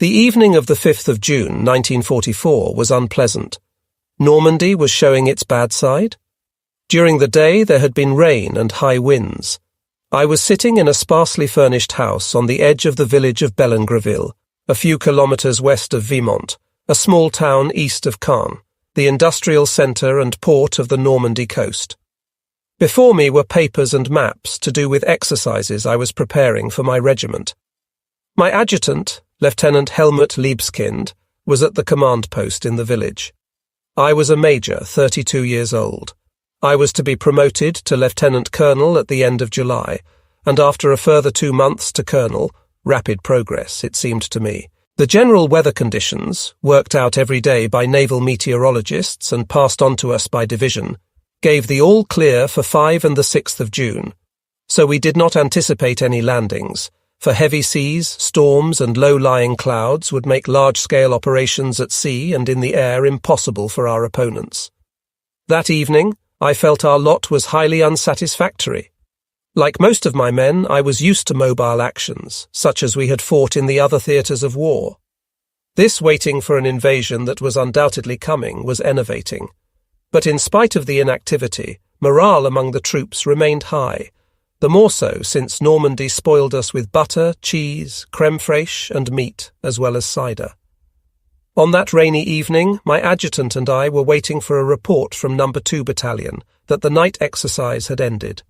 The evening of the 5th of June, 1944, was unpleasant. Normandy was showing its bad side. During the day there had been rain and high winds. I was sitting in a sparsely furnished house on the edge of the village of Bellengreville, a few kilometres west of Vimont, a small town east of Caen, the industrial centre and port of the Normandy coast. Before me were papers and maps to do with exercises I was preparing for my regiment. My adjutant, Lieutenant Helmut Liebskind, was at the command post in the village. I was a major, 32 years old. I was to be promoted to lieutenant colonel at the end of July, and after a further 2 months to colonel, rapid progress, it seemed to me. The general weather conditions, worked out every day by naval meteorologists and passed on to us by division, gave the all clear for 5 and the 6th of June. So we did not anticipate any landings, for heavy seas, storms and low-lying clouds would make large-scale operations at sea and in the air impossible for our opponents. That evening, I felt our lot was highly unsatisfactory. Like most of my men, I was used to mobile actions, such as we had fought in the other theatres of war. This waiting for an invasion that was undoubtedly coming was enervating. But in spite of the inactivity, morale among the troops remained high, the more so since Normandy spoiled us with butter, cheese, crème fraîche and meat, as well as cider. On that rainy evening, my adjutant and I were waiting for a report from No. 2 Battalion that the night exercise had ended.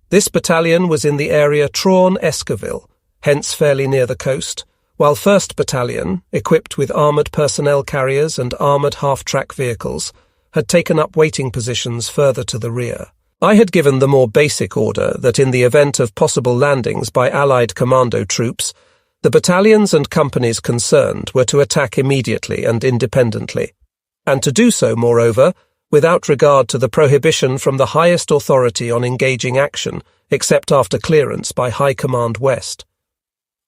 This battalion was in the area Traun-Esquerville, hence fairly near the coast, while 1st Battalion, equipped with armoured personnel carriers and armoured half-track vehicles, had taken up waiting positions further to the rear. I had given the more basic order that in the event of possible landings by Allied commando troops, the battalions and companies concerned were to attack immediately and independently, and to do so, moreover, without regard to the prohibition from the highest authority on engaging action, except after clearance by High Command West.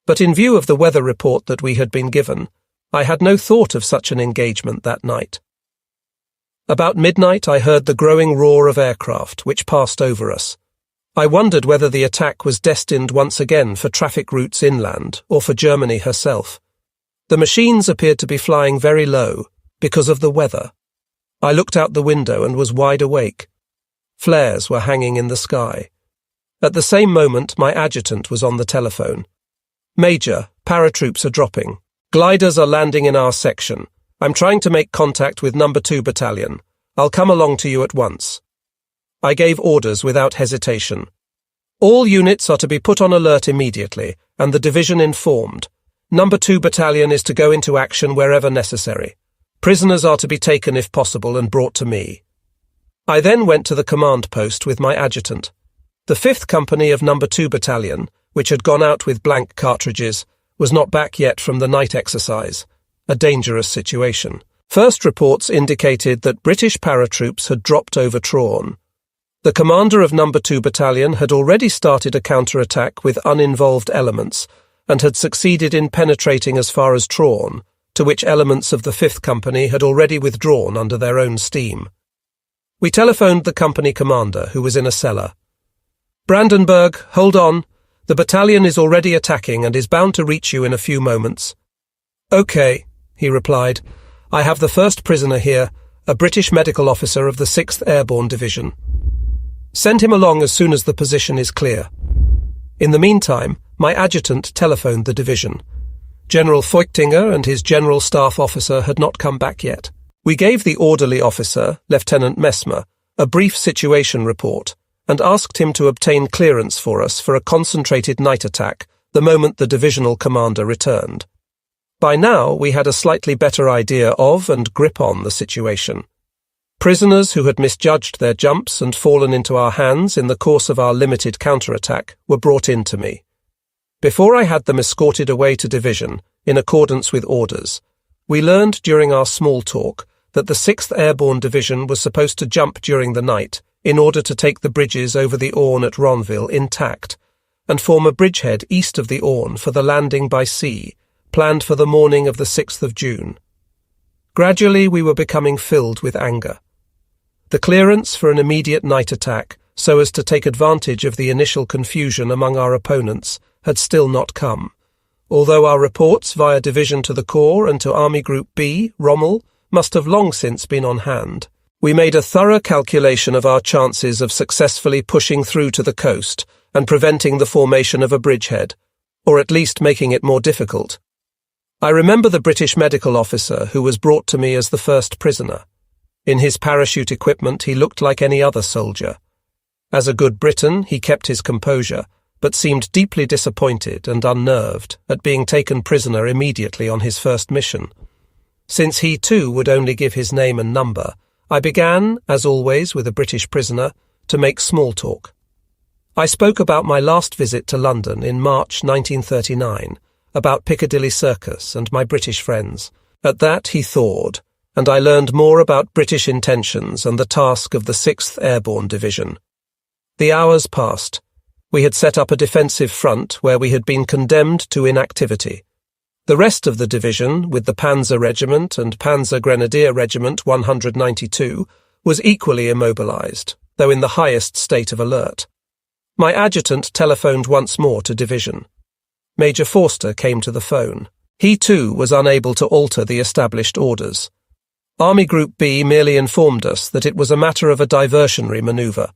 But in view of the weather report that we had been given, I had no thought of such an engagement that night. About midnight I heard the growing roar of aircraft, which passed over us. I wondered whether the attack was destined once again for traffic routes inland, or for Germany herself. The machines appeared to be flying very low, because of the weather. I looked out the window and was wide awake. Flares were hanging in the sky. At the same moment my adjutant was on the telephone. "Major, paratroops are dropping. Gliders are landing in our section. I'm trying to make contact with No. 2 Battalion. I'll come along to you at once." I gave orders without hesitation. All units are to be put on alert immediately, and the division informed. No. 2 Battalion is to go into action wherever necessary. Prisoners are to be taken if possible and brought to me. I then went to the command post with my adjutant. The 5th Company of No. 2 Battalion, which had gone out with blank cartridges, was not back yet from the night exercise. A dangerous situation. First reports indicated that British paratroops had dropped over Traun. The commander of No. 2 Battalion had already started a counterattack with uninvolved elements and had succeeded in penetrating as far as Traun, to which elements of the 5th Company had already withdrawn under their own steam. We telephoned the company commander, who was in a cellar. "Brandenburg, hold on. The battalion is already attacking and is bound to reach you in a few moments." "Okay," he replied. "I have the first prisoner here, a British medical officer of the 6th Airborne Division. Send him along as soon as the position is clear." In the meantime, my adjutant telephoned the division. General Feuchtinger and his general staff officer had not come back yet. We gave the orderly officer, Lieutenant Messmer, a brief situation report and asked him to obtain clearance for us for a concentrated night attack the moment the divisional commander returned. By now, we had a slightly better idea of and grip on the situation. Prisoners who had misjudged their jumps and fallen into our hands in the course of our limited counterattack were brought in to me. Before I had them escorted away to division, in accordance with orders, we learned during our small talk that the 6th Airborne Division was supposed to jump during the night in order to take the bridges over the Orne at Ronville intact and form a bridgehead east of the Orne for the landing by sea, planned for the morning of the 6th of June. Gradually we were becoming filled with anger. The clearance for an immediate night attack, so as to take advantage of the initial confusion among our opponents, had still not come, although our reports via division to the Corps and to Army Group B, Rommel, must have long since been on hand. We made a thorough calculation of our chances of successfully pushing through to the coast and preventing the formation of a bridgehead, or at least making it more difficult. I remember the British medical officer who was brought to me as the first prisoner. In his parachute equipment, he looked like any other soldier. As a good Briton, he kept his composure, but seemed deeply disappointed and unnerved at being taken prisoner immediately on his first mission. Since he too would only give his name and number, I began, as always with a British prisoner, to make small talk. I spoke about my last visit to London in March 1939, about Piccadilly Circus and my British friends. At that he thawed, and I learned more about British intentions and the task of the 6th Airborne Division. The hours passed. We had set up a defensive front where we had been condemned to inactivity. The rest of the division, with the Panzer Regiment and Panzer Grenadier Regiment 192, was equally immobilized, though in the highest state of alert. My adjutant telephoned once more to division. Major Forster came to the phone. He too was unable to alter the established orders. Army Group B merely informed us that it was a matter of a diversionary manoeuvre.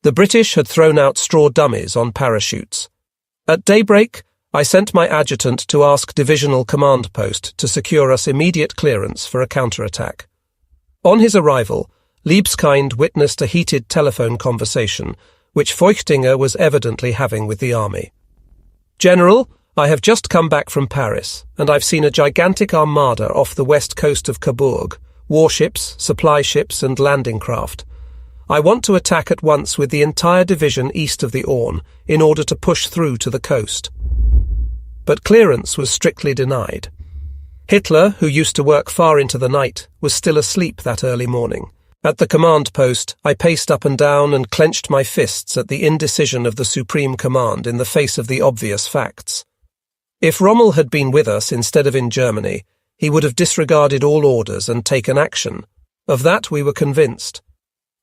The British had thrown out straw dummies on parachutes. At daybreak, I sent my adjutant to ask Divisional Command Post to secure us immediate clearance for a counterattack. On his arrival, Liebskind witnessed a heated telephone conversation which Feuchtinger was evidently having with the army. "General, I have just come back from Paris, and I've seen a gigantic armada off the west coast of Cabourg, warships, supply ships and landing craft. I want to attack at once with the entire division east of the Orne in order to push through to the coast." But clearance was strictly denied. Hitler, who used to work far into the night, was still asleep that early morning. At the command post, I paced up and down and clenched my fists at the indecision of the Supreme Command in the face of the obvious facts. If Rommel had been with us instead of in Germany, he would have disregarded all orders and taken action. Of that we were convinced.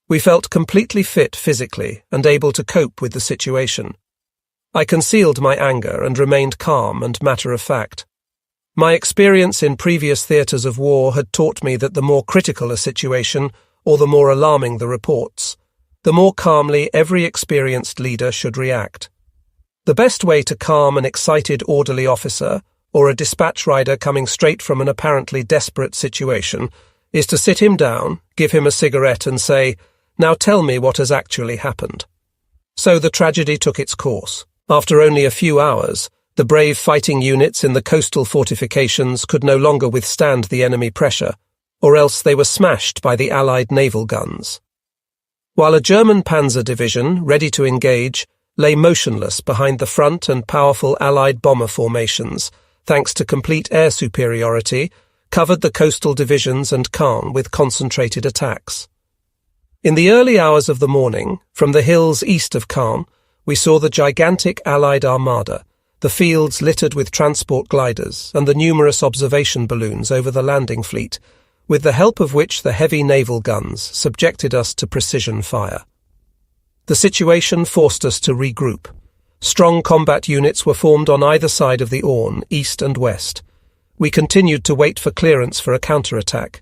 We felt completely fit physically and able to cope with the situation. I concealed my anger and remained calm and matter-of-fact. My experience in previous theatres of war had taught me that the more critical a situation, or the more alarming the reports, the more calmly every experienced leader should react. The best way to calm an excited orderly officer, or a dispatch rider coming straight from an apparently desperate situation, is to sit him down, give him a cigarette and say, "Now tell me what has actually happened." So the tragedy took its course. After only a few hours, the brave fighting units in the coastal fortifications could no longer withstand the enemy pressure, or else they were smashed by the Allied naval guns. While a German panzer division, ready to engage, lay motionless behind the front and powerful Allied bomber formations, thanks to complete air superiority, covered the coastal divisions and Caen with concentrated attacks. In the early hours of the morning, from the hills east of Caen, we saw the gigantic Allied armada, the fields littered with transport gliders and the numerous observation balloons over the landing fleet, with the help of which the heavy naval guns subjected us to precision fire. The situation forced us to regroup. Strong combat units were formed on either side of the Orne, east and west. We continued to wait for clearance for a counterattack.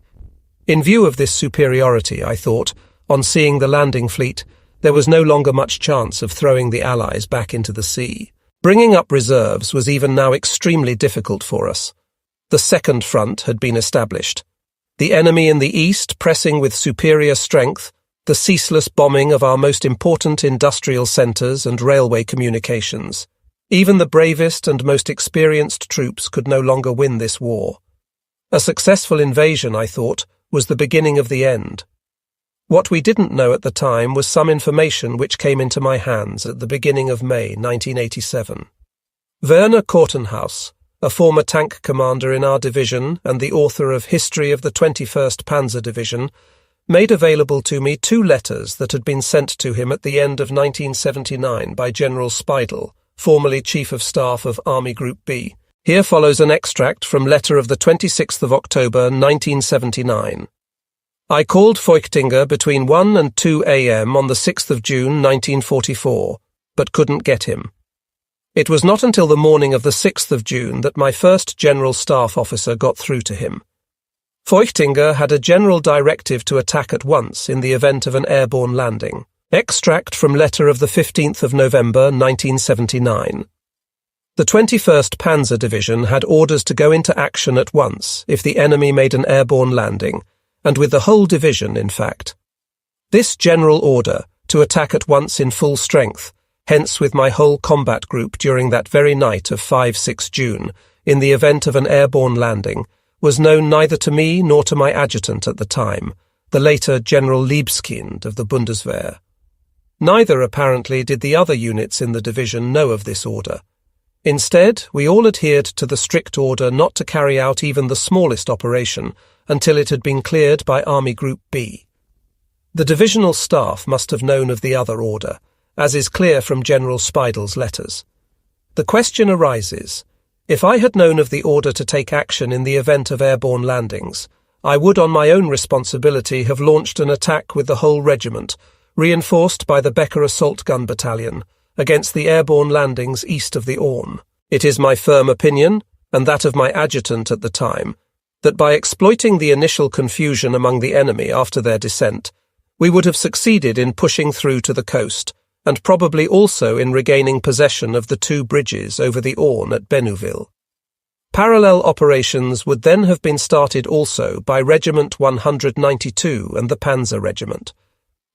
In view of this superiority, I thought, on seeing the landing fleet, there was no longer much chance of throwing the Allies back into the sea. Bringing up reserves was even now extremely difficult for us. The second front had been established. The enemy in the east pressing with superior strength, the ceaseless bombing of our most important industrial centres and railway communications. Even the bravest and most experienced troops could no longer win this war. A successful invasion, I thought, was the beginning of the end. What we didn't know at the time was some information which came into my hands at the beginning of May 1987. Werner Kortenhaus, a former tank commander in our division and the author of History of the 21st Panzer Division, made available to me 2 letters that had been sent to him at the end of 1979 by General Speidel, formerly Chief of Staff of Army Group B. Here follows an extract from letter of the 26th of October 1979. I called Feuchtinger between 1 and 2 a.m. on the 6th of June 1944, but couldn't get him. It was not until the morning of the 6th of June that my first General Staff officer got through to him. Feuchtinger had a general directive to attack at once in the event of an airborne landing. Extract from letter of the 15th of November 1979. The 21st Panzer Division had orders to go into action at once if the enemy made an airborne landing, and with the whole division, in fact. This general order, to attack at once in full strength, hence with my whole combat group during that very night of 5-6 June, in the event of an airborne landing, was known neither to me nor to my adjutant at the time, the later General Libeskind of the Bundeswehr. Neither, apparently, did the other units in the division know of this order. Instead, we all adhered to the strict order not to carry out even the smallest operation until it had been cleared by Army Group B. The divisional staff must have known of the other order, as is clear from General Speidel's letters. The question arises, if I had known of the order to take action in the event of airborne landings, I would on my own responsibility have launched an attack with the whole regiment, reinforced by the Becker Assault Gun Battalion, against the airborne landings east of the Orne. It is my firm opinion, and that of my adjutant at the time, that by exploiting the initial confusion among the enemy after their descent, we would have succeeded in pushing through to the coast, and probably also in regaining possession of the 2 bridges over the Orne at Bénouville. Parallel operations would then have been started also by Regiment 192 and the Panzer Regiment.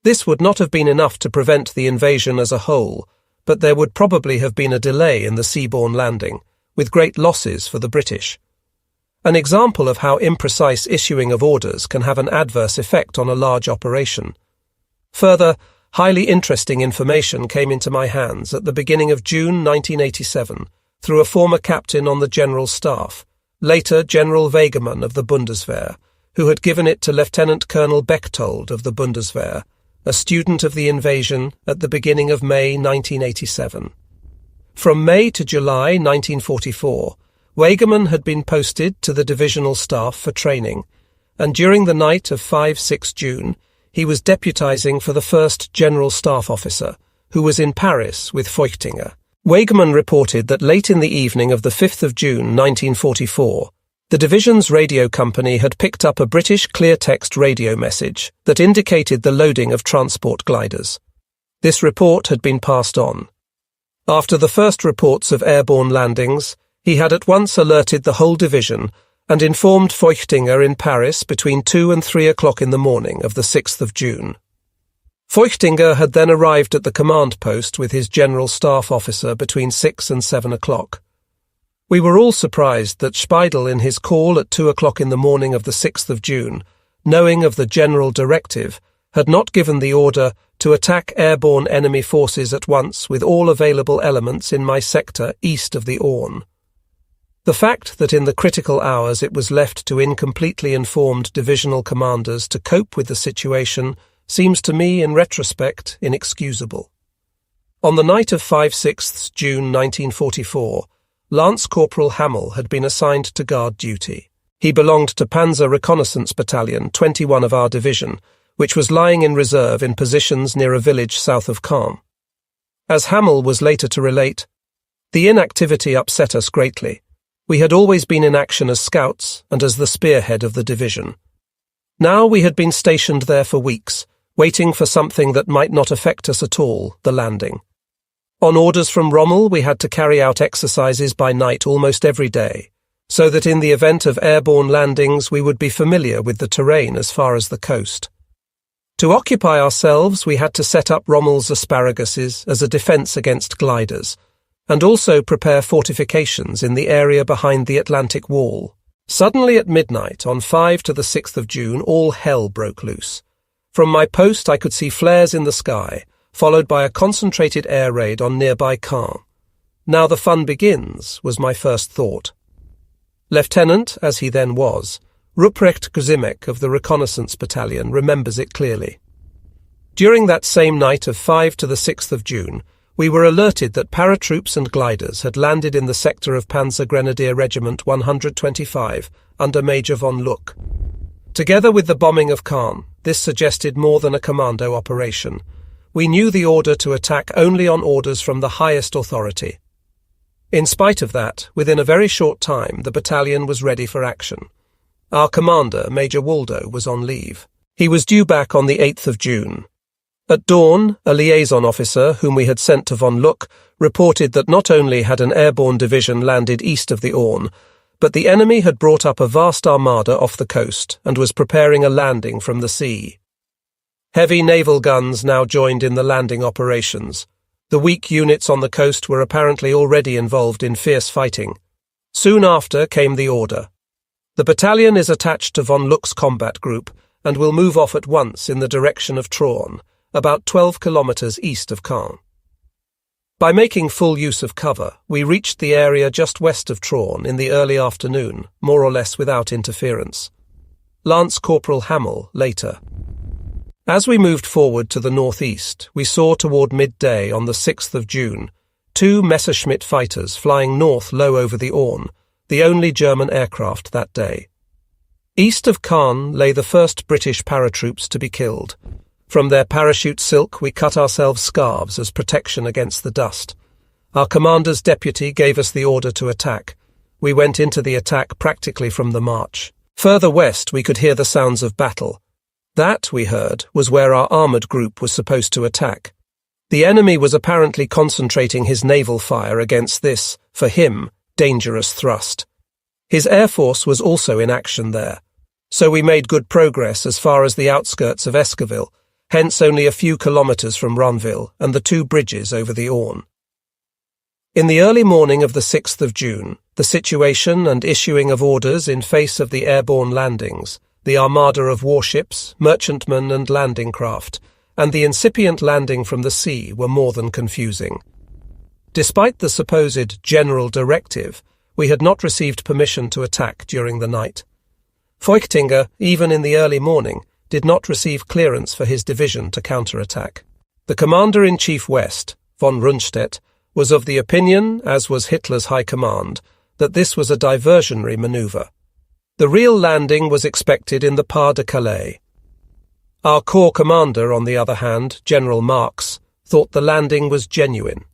This would not have been enough to prevent the invasion as a whole, but there would probably have been a delay in the seaborne landing, with great losses for the British. An example of how imprecise issuing of orders can have an adverse effect on a large operation. Further, highly interesting information came into my hands at the beginning of June 1987 through a former captain on the General Staff, later General Wegemann of the Bundeswehr, who had given it to Lieutenant Colonel Bechtold of the Bundeswehr, a student of the invasion at the beginning of May 1987. From May to July 1944, Wegemann had been posted to the divisional staff for training, and during the night of 5-6 June, he was deputizing for the first General Staff officer, who was in Paris with Feuchtinger. Wegemann reported that late in the evening of the 5th of June 1944, the division's radio company had picked up a British clear-text radio message that indicated the loading of transport gliders. This report had been passed on. After the first reports of airborne landings, he had at once alerted the whole division and informed Feuchtinger in Paris between 2 and 3 o'clock in the morning of the 6th of June. Feuchtinger had then arrived at the command post with his General Staff officer between 6 and 7 o'clock. We were all surprised that Speidel, in his call at 2 o'clock in the morning of the 6th of June, knowing of the general directive, had not given the order to attack airborne enemy forces at once with all available elements in my sector east of the Orne. The fact that in the critical hours it was left to incompletely informed divisional commanders to cope with the situation seems to me, in retrospect, inexcusable. On the night of 5/6 June 1944, Lance Corporal Hamel had been assigned to guard duty. He belonged to Panzer Reconnaissance Battalion 21 of our division, which was lying in reserve in positions near a village south of Caen. As Hamel was later to relate, the inactivity upset us greatly. We had always been in action as scouts and as the spearhead of the division. Now we had been stationed there for weeks, waiting for something that might not affect us at all, the landing. On orders from Rommel, we had to carry out exercises by night almost every day, so that in the event of airborne landings we would be familiar with the terrain as far as the coast. To occupy ourselves, we had to set up Rommel's asparaguses as a defence against gliders, and also prepare fortifications in the area behind the Atlantic Wall. Suddenly at midnight, on 5 to the 6th of June, all hell broke loose. From my post I could see flares in the sky, followed by a concentrated air raid on nearby Caen. Now the fun begins, was my first thought. Lieutenant, as he then was, Ruprecht Guzimek of the Reconnaissance Battalion remembers it clearly. During that same night of 5 to the 6th of June, we were alerted that paratroops and gliders had landed in the sector of Panzer Grenadier Regiment 125 under Major von Luck. Together with the bombing of Caen, this suggested more than a commando operation. We knew the order to attack only on orders from the highest authority. In spite of that, within a very short time, the battalion was ready for action. Our commander, Major Waldo, was on leave. He was due back on the 8th of June. At dawn, a liaison officer, whom we had sent to von Luck, reported that not only had an airborne division landed east of the Orne, but the enemy had brought up a vast armada off the coast and was preparing a landing from the sea. Heavy naval guns now joined in the landing operations. The weak units on the coast were apparently already involved in fierce fighting. Soon after came the order. The battalion is attached to von Luck's combat group and will move off at once in the direction of Traun, about 12 kilometers east of Caen. By making full use of cover, we reached the area just west of Traun in the early afternoon, more or less without interference. Lance Corporal Hamill later. As we moved forward to the northeast, we saw toward midday on the 6th of June 2 Messerschmitt fighters flying north low over the Orne, the only German aircraft that day. East of Caen lay the first British paratroops to be killed. From their parachute silk we cut ourselves scarves as protection against the dust. Our commander's deputy gave us the order to attack. We went into the attack practically from the march. Further west we could hear the sounds of battle. That, we heard, was where our armoured group was supposed to attack. The enemy was apparently concentrating his naval fire against this, for him, dangerous thrust. His air force was also in action there. So we made good progress as far as the outskirts of Esquiville, hence only a few kilometres from Ronville and the 2 bridges over the Orne. In the early morning of the 6th of June, the situation and issuing of orders in face of the airborne landings, the armada of warships, merchantmen and landing craft, and the incipient landing from the sea were more than confusing. Despite the supposed general directive, we had not received permission to attack during the night. Feuchtinger, even in the early morning, did not receive clearance for his division to counterattack. The Commander-in-Chief West, von Rundstedt, was of the opinion, as was Hitler's High Command, that this was a diversionary manoeuvre. The real landing was expected in the Pas de Calais. Our corps commander, on the other hand, General Marx, thought the landing was genuine.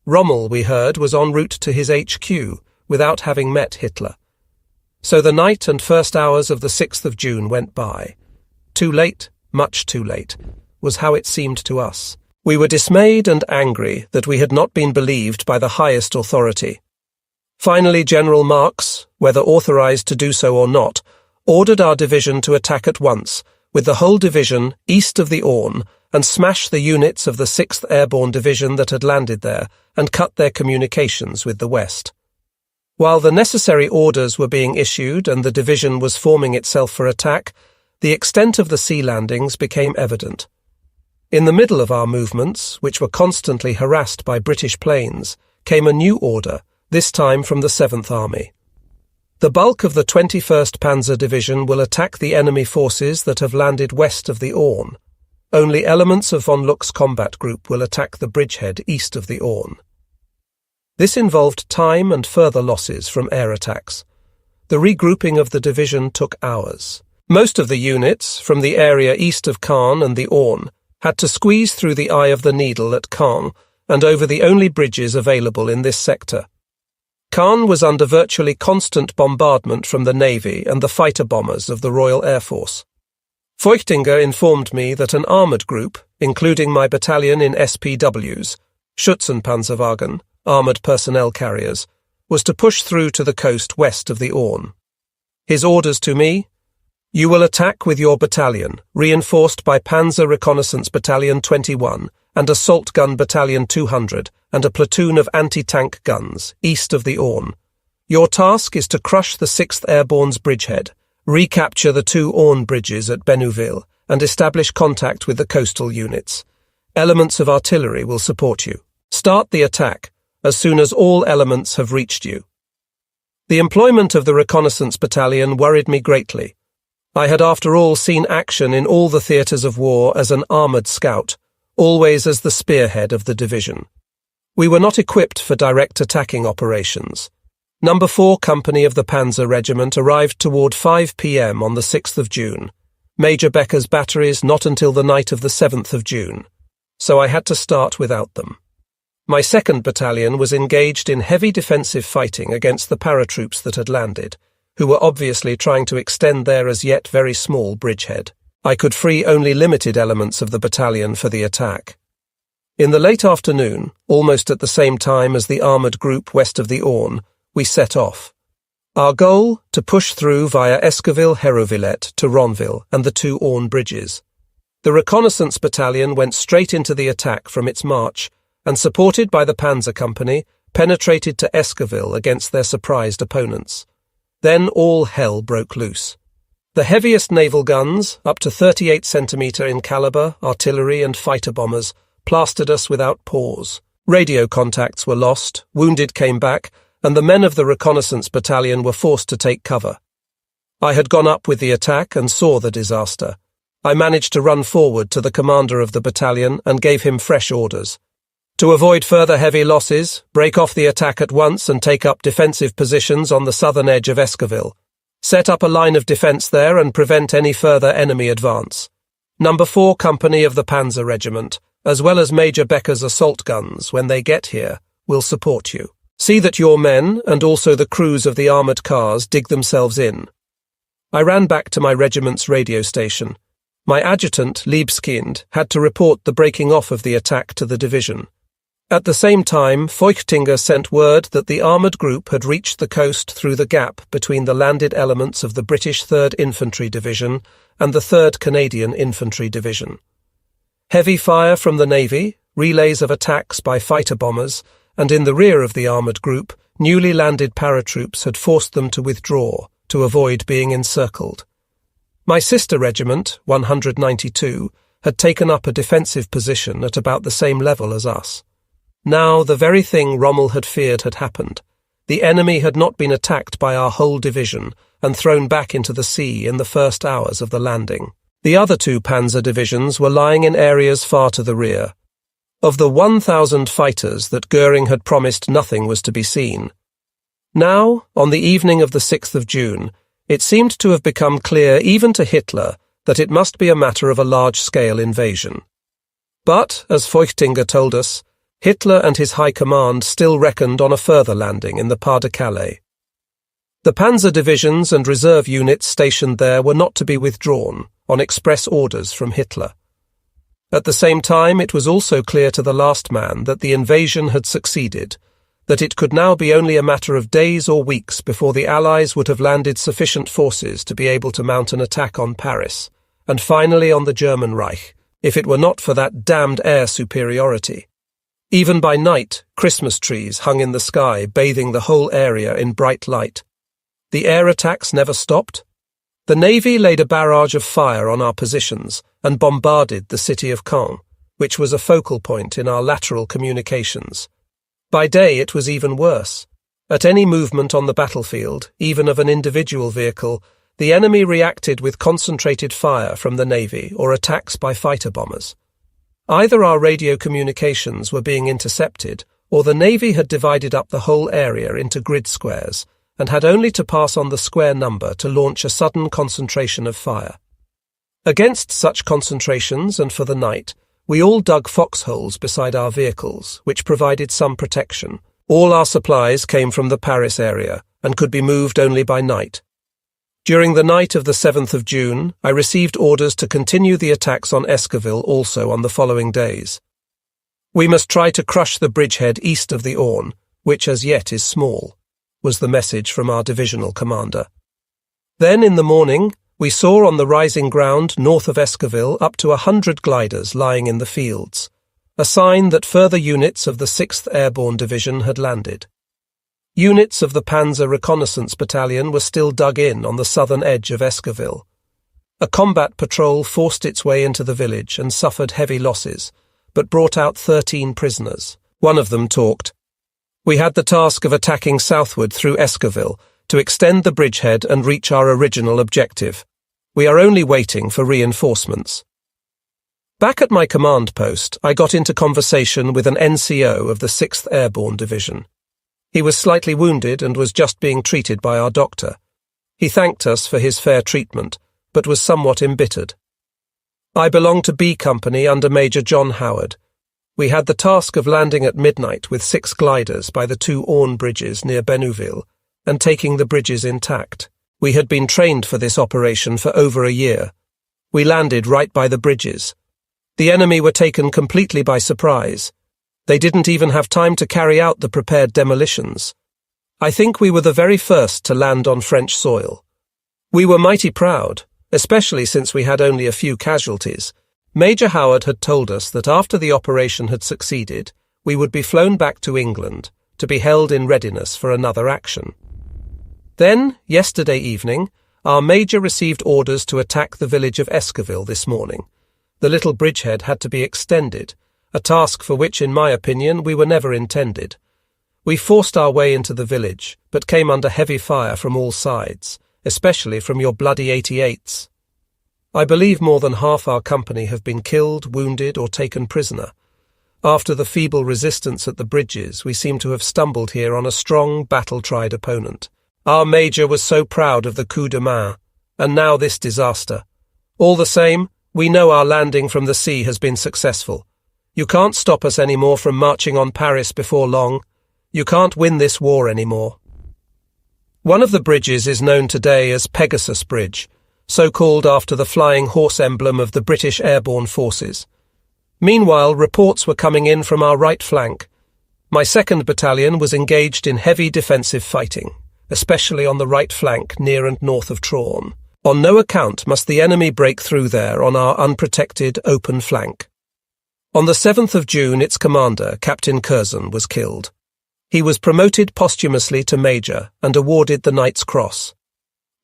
Rommel, we heard, was en route to his HQ without having met Hitler. So the night and first hours of the 6th of June went by. Too late, much too late, was how it seemed to us. We were dismayed and angry that we had not been believed by the highest authority. Finally, General Marx, whether authorized to do so or not, ordered our division to attack at once, with the whole division east of the Orne, and smash the units of the 6th Airborne Division that had landed there, and cut their communications with the west. While the necessary orders were being issued and the division was forming itself for attack, the extent of the sea landings became evident. In the middle of our movements, which were constantly harassed by British planes, came a new order, this time from the 7th Army. The bulk of the 21st Panzer Division will attack the enemy forces that have landed west of the Orne. Only elements of von Luck's combat group will attack the bridgehead east of the Orne. This involved time and further losses from air attacks. The regrouping of the division took hours. Most of the units, from the area east of Caen and the Orne, had to squeeze through the eye of the needle at Caen and over the only bridges available in this sector. Caen was under virtually constant bombardment from the Navy and the fighter bombers of the Royal Air Force. Feuchtinger informed me that an armoured group, including my battalion in SPWs, Schützenpanzerwagen, armoured personnel carriers, was to push through to the coast west of the Orne. His orders to me: "You will attack with your battalion, reinforced by Panzer Reconnaissance Battalion 21 and Assault Gun Battalion 200 and a platoon of anti-tank guns, east of the Orne. Your task is to crush the 6th Airborne's bridgehead, recapture the 2 Orne bridges at Bénouville, and establish contact with the coastal units. Elements of artillery will support you. Start the attack as soon as all elements have reached you." The employment of the reconnaissance battalion worried me greatly. I had after all seen action in all the theatres of war as an armoured scout, always as the spearhead of the division. We were not equipped for direct attacking operations. No. 4 Company of the Panzer Regiment arrived toward 5 p.m. on the 6th of June. Major Becker's batteries not until the night of the 7th of June. So I had to start without them. My 2nd Battalion was engaged in heavy defensive fighting against the paratroops that had landed, who were obviously trying to extend their as yet very small bridgehead. I could free only limited elements of the battalion for the attack. In the late afternoon, almost at the same time as the armoured group west of the Orne, we set off. Our goal, to push through via Esquiville-Hérouvillette to Ronville and the 2 Orne bridges. The reconnaissance battalion went straight into the attack from its march, and supported by the Panzer Company, penetrated to Esquiville against their surprised opponents. Then all hell broke loose. The heaviest naval guns, up to 38 centimetre in calibre, artillery and fighter bombers, plastered us without pause. Radio contacts were lost, wounded came back, and the men of the reconnaissance battalion were forced to take cover. I had gone up with the attack and saw the disaster. I managed to run forward to the commander of the battalion and gave him fresh orders. To avoid further heavy losses, break off the attack at once and take up defensive positions on the southern edge of Esquiville. Set up a line of defence there and prevent any further enemy advance. No. 4 Company of the Panzer Regiment, as well as Major Becker's assault guns, when they get here, will support you. See that your men, and also the crews of the armoured cars, dig themselves in. I ran back to my regiment's radio station. My adjutant, Liebskind, had to report the breaking off of the attack to the division. At the same time, Feuchtinger sent word that the armoured group had reached the coast through the gap between the landed elements of the British 3rd Infantry Division and the 3rd Canadian Infantry Division. Heavy fire from the Navy, relays of attacks by fighter bombers, and in the rear of the armoured group, newly landed paratroops had forced them to withdraw to avoid being encircled. My sister regiment, 192, had taken up a defensive position at about the same level as us. Now the very thing Rommel had feared had happened. The enemy had not been attacked by our whole division and thrown back into the sea in the first hours of the landing. The other 2 panzer divisions were lying in areas far to the rear. Of the 1,000 fighters that Goering had promised, nothing was to be seen. Now, on the evening of the 6th of June, it seemed to have become clear even to Hitler that it must be a matter of a large-scale invasion. But, as Feuchtinger told us, Hitler and his high command still reckoned on a further landing in the Pas-de-Calais. The panzer divisions and reserve units stationed there were not to be withdrawn, on express orders from Hitler. At the same time, it was also clear to the last man that the invasion had succeeded, that it could now be only a matter of days or weeks before the Allies would have landed sufficient forces to be able to mount an attack on Paris, and finally on the German Reich, if it were not for that damned air superiority. Even by night, Christmas trees hung in the sky, bathing the whole area in bright light. The air attacks never stopped. The Navy laid a barrage of fire on our positions and bombarded the city of Caen, which was a focal point in our lateral communications. By day it was even worse. At any movement on the battlefield, even of an individual vehicle, the enemy reacted with concentrated fire from the Navy or attacks by fighter bombers. Either our radio communications were being intercepted, or the Navy had divided up the whole area into grid squares, and had only to pass on the square number to launch a sudden concentration of fire. Against such concentrations, and for the night, we all dug foxholes beside our vehicles, which provided some protection. All our supplies came from the Paris area, and could be moved only by night. During the night of the 7th of June, I received orders to continue the attacks on Esquiville also on the following days. We must try to crush the bridgehead east of the Orne, which as yet is small, was the message from our divisional commander. Then in the morning, we saw on the rising ground north of Esquiville up to 100 gliders lying in the fields, a sign that further units of the 6th Airborne Division had landed. Units of the Panzer Reconnaissance Battalion were still dug in on the southern edge of Esquiville. A combat patrol forced its way into the village and suffered heavy losses, but brought out 13 prisoners. One of them talked. We had the task of attacking southward through Esquiville to extend the bridgehead and reach our original objective. We are only waiting for reinforcements. Back at my command post, I got into conversation with an NCO of the 6th Airborne Division. He was slightly wounded and was just being treated by our doctor. He thanked us for his fair treatment, but was somewhat embittered. I belong to B Company under Major John Howard. We had the task of landing at midnight with 6 gliders by the 2 Orne bridges near Bénouville and taking the bridges intact. We had been trained for this operation for over a year. We landed right by the bridges. The enemy were taken completely by surprise. They didn't even have time to carry out the prepared demolitions. I think we were the very first to land on French soil. We were mighty proud, especially since we had only a few casualties. Major Howard had told us that after the operation had succeeded, we would be flown back to England to be held in readiness for another action. Then, yesterday evening, our Major received orders to attack the village of Esquiville this morning. The little bridgehead had to be extended, a task for which, in my opinion, we were never intended. We forced our way into the village, but came under heavy fire from all sides, especially from your bloody 88s. I believe more than half our company have been killed, wounded, or taken prisoner. After the feeble resistance at the bridges, we seem to have stumbled here on a strong, battle-tried opponent. Our Major was so proud of the coup de main, and now this disaster. All the same, we know our landing from the sea has been successful. You can't stop us anymore from marching on Paris before long. You can't win this war anymore. One of the bridges is known today as Pegasus Bridge, so called after the flying horse emblem of the British Airborne Forces. Meanwhile, reports were coming in from our right flank. My 2nd Battalion was engaged in heavy defensive fighting, especially on the right flank near and north of Traun. On no account must the enemy break through there on our unprotected, open flank. On the 7th of June, its commander, Captain Curzon, was killed. He was promoted posthumously to Major and awarded the Knight's Cross.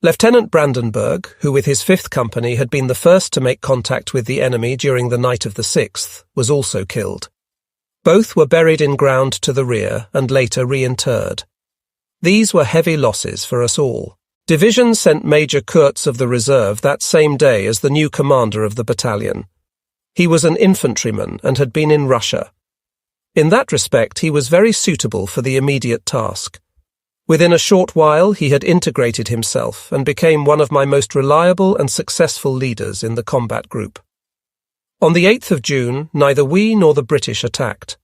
Lieutenant Brandenburg, who with his 5th Company had been the first to make contact with the enemy during the night of the 6th, was also killed. Both were buried in ground to the rear and later reinterred. These were heavy losses for us all. Division sent Major Kurtz of the reserve that same day as the new commander of the battalion. He was an infantryman and had been in Russia. In that respect, he was very suitable for the immediate task. Within a short while, he had integrated himself and became one of my most reliable and successful leaders in the combat group. On the 8th of June, neither we nor the British attacked.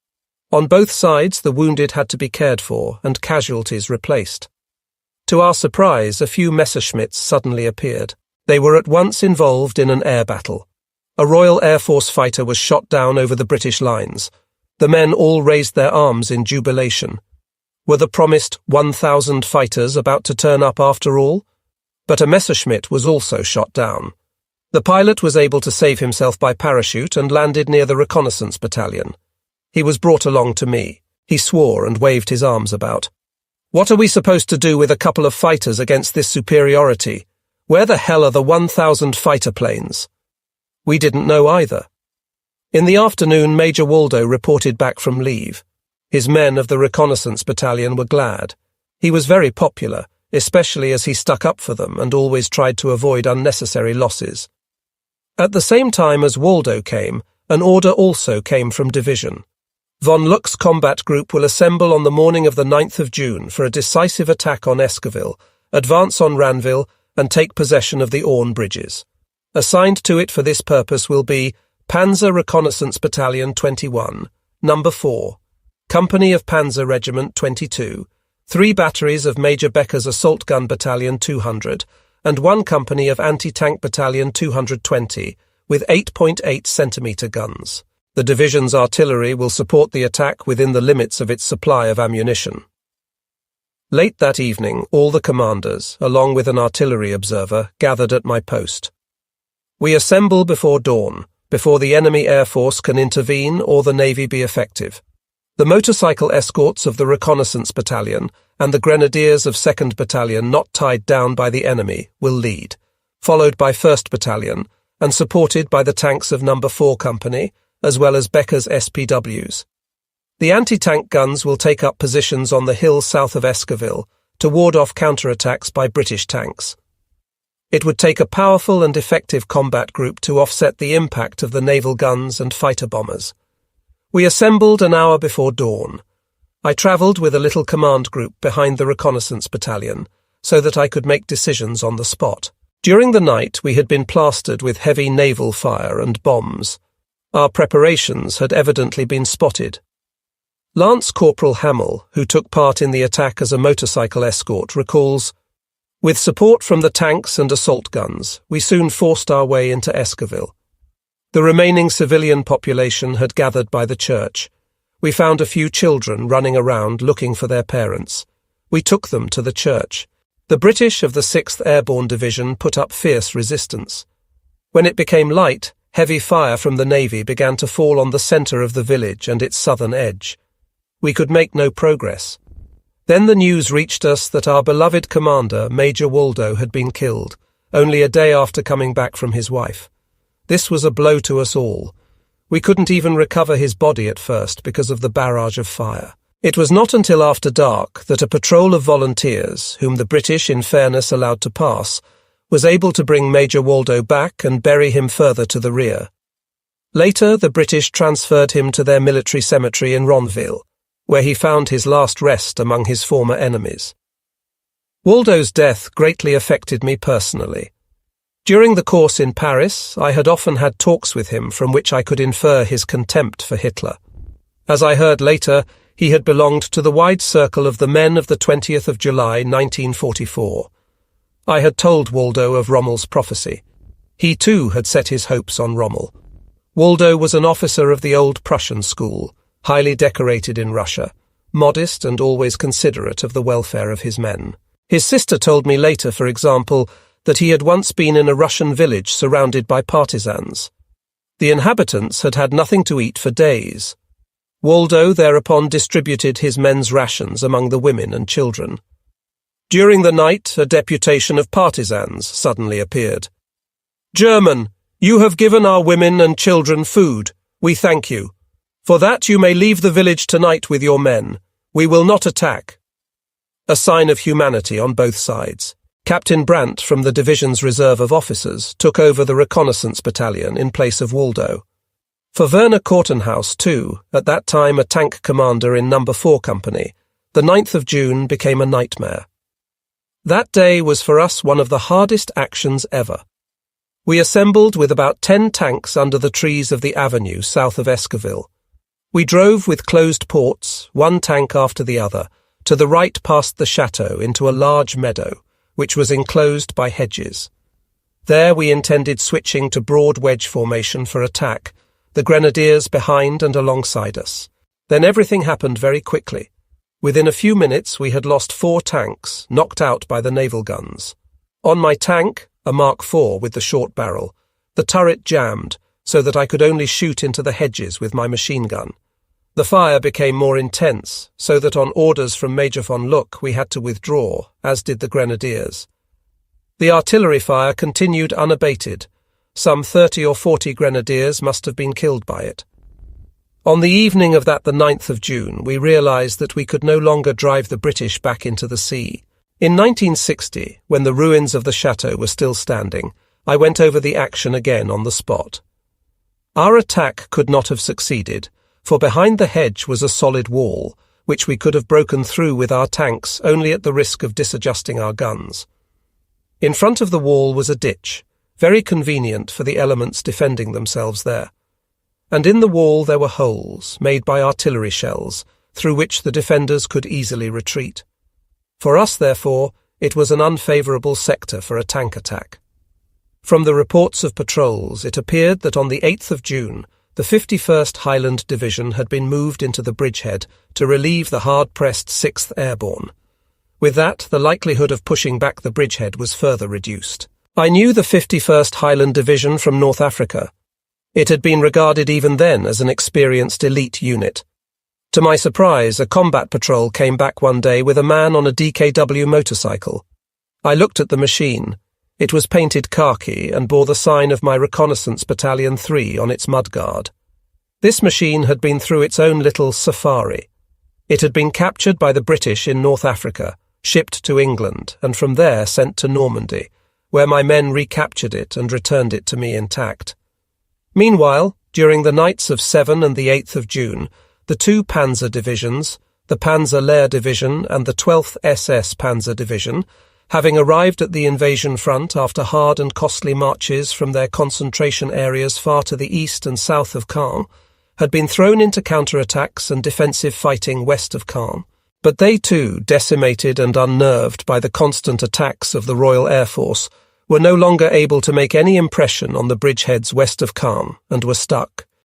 On both sides, the wounded had to be cared for and casualties replaced. To our surprise, a few Messerschmitts suddenly appeared. They were at once involved in an air battle. A Royal Air Force fighter was shot down over the British lines. The men all raised their arms in jubilation. Were the promised 1,000 fighters about to turn up after all? But a Messerschmitt was also shot down. The pilot was able to save himself by parachute and landed near the reconnaissance battalion. He was brought along to me. He swore and waved his arms about. What are we supposed to do with a couple of fighters against this superiority? Where the hell are the 1,000 fighter planes? We didn't know either. In the afternoon, Major Waldo reported back from leave. His men of the reconnaissance battalion were glad. He was very popular, especially as he stuck up for them and always tried to avoid unnecessary losses. At the same time as Waldo came, an order also came from division. Von Luck's combat group will assemble on the morning of the 9th of June for a decisive attack on Esquiville, advance on Ranville, and take possession of the Orne bridges. Assigned to it for this purpose will be Panzer Reconnaissance Battalion 21, Number 4, Company of Panzer Regiment 22, 3 batteries of Major Becker's Assault Gun Battalion 200, and 1 company of Anti-Tank Battalion 220, with 8.8 centimetre guns. The division's artillery will support the attack within the limits of its supply of ammunition. Late that evening, all the commanders, along with an artillery observer, gathered at my post. We assemble before dawn, before the enemy air force can intervene or the navy be effective. The motorcycle escorts of the reconnaissance battalion and the grenadiers of 2nd Battalion not tied down by the enemy will lead, followed by 1st Battalion and supported by the tanks of No. 4 Company, as well as Becker's SPWs. The anti-tank guns will take up positions on the hill south of Esquiville to ward off counterattacks by British tanks. It would take a powerful and effective combat group to offset the impact of the naval guns and fighter bombers. We assembled an hour before dawn. I travelled with a little command group behind the reconnaissance battalion so that I could make decisions on the spot. During the night, we had been plastered with heavy naval fire and bombs. Our preparations had evidently been spotted. Lance Corporal Hamill, who took part in the attack as a motorcycle escort, recalls, "With support from the tanks and assault guns, we soon forced our way into Esquiville. The remaining civilian population had gathered by the church. We found a few children running around looking for their parents. We took them to the church. The British of the 6th Airborne Division put up fierce resistance. When it became light, heavy fire from the Navy began to fall on the centre of the village and its southern edge. We could make no progress. Then the news reached us that our beloved commander, Major Waldo, had been killed, only a day after coming back from his wife. This was a blow to us all. We couldn't even recover his body at first because of the barrage of fire. It was not until after dark that a patrol of volunteers, whom the British in fairness allowed to pass, was able to bring Major Waldo back and bury him further to the rear. Later, the British transferred him to their military cemetery in Ronville, where he found his last rest among his former enemies. Waldo's death greatly affected me personally. During the course in Paris, I had often had talks with him from which I could infer his contempt for Hitler. As I heard later, he had belonged to the wide circle of the men of the 20th of July, 1944. I had told Waldo of Rommel's prophecy. He too had set his hopes on Rommel. Waldo was an officer of the old Prussian school, highly decorated in Russia, modest and always considerate of the welfare of his men. His sister told me later, for example, that he had once been in a Russian village surrounded by partisans. The inhabitants had had nothing to eat for days. Waldo thereupon distributed his men's rations among the women and children. During the night, a deputation of partisans suddenly appeared. "German, you have given our women and children food. We thank you. For that you may leave the village tonight with your men. We will not attack." A sign of humanity on both sides. Captain Brandt from the division's reserve of officers took over the reconnaissance battalion in place of Waldo. For Werner Kortenhaus, too, at that time a tank commander in No. 4 Company, the 9th of June became a nightmare. That day was for us one of the hardest actions ever. We assembled with about 10 tanks under the trees of the avenue south of Esquiville. We drove with closed ports, one tank after the other, to the right past the chateau into a large meadow, which was enclosed by hedges. There we intended switching to broad wedge formation for attack, the grenadiers behind and alongside us. Then everything happened very quickly. Within a few minutes we had lost 4 tanks, knocked out by the naval guns. On my tank, a Mark IV with the short barrel, the turret jammed, so that I could only shoot into the hedges with my machine gun. The fire became more intense, so that on orders from Major von Luck we had to withdraw, as did the grenadiers. The artillery fire continued unabated. Some 30 or 40 grenadiers must have been killed by it. On the evening of the 9th of June, we realized that we could no longer drive the British back into the sea. In 1960, when the ruins of the chateau were still standing, I went over the action again on the spot. Our attack could not have succeeded, for behind the hedge was a solid wall, which we could have broken through with our tanks only at the risk of disadjusting our guns. In front of the wall was a ditch, very convenient for the elements defending themselves there. And in the wall there were holes, made by artillery shells, through which the defenders could easily retreat. For us, therefore, it was an unfavourable sector for a tank attack. From the reports of patrols, it appeared that on the 8th of June, the 51st Highland Division had been moved into the bridgehead to relieve the hard-pressed 6th Airborne. With that, the likelihood of pushing back the bridgehead was further reduced. I knew the 51st Highland Division from North Africa. It had been regarded even then as an experienced elite unit. To my surprise, a combat patrol came back one day with a man on a DKW motorcycle. I looked at the machine. It was painted khaki and bore the sign of my Reconnaissance Battalion 3 on its mudguard. This machine had been through its own little safari. It had been captured by the British in North Africa, shipped to England, and from there sent to Normandy, where my men recaptured it and returned it to me intact. Meanwhile, during the nights of 7 and the 8th of June, the 2 Panzer divisions, the Panzer Lehr Division and the 12th SS Panzer Division, Having arrived at the invasion front after hard and costly marches from their concentration areas far to the east and south of Caen, had been thrown into counterattacks and defensive fighting west of Caen. But they too, decimated and unnerved by the constant attacks of the Royal Air Force, were no longer able to make any impression on the bridgeheads west of Caen and were stuck.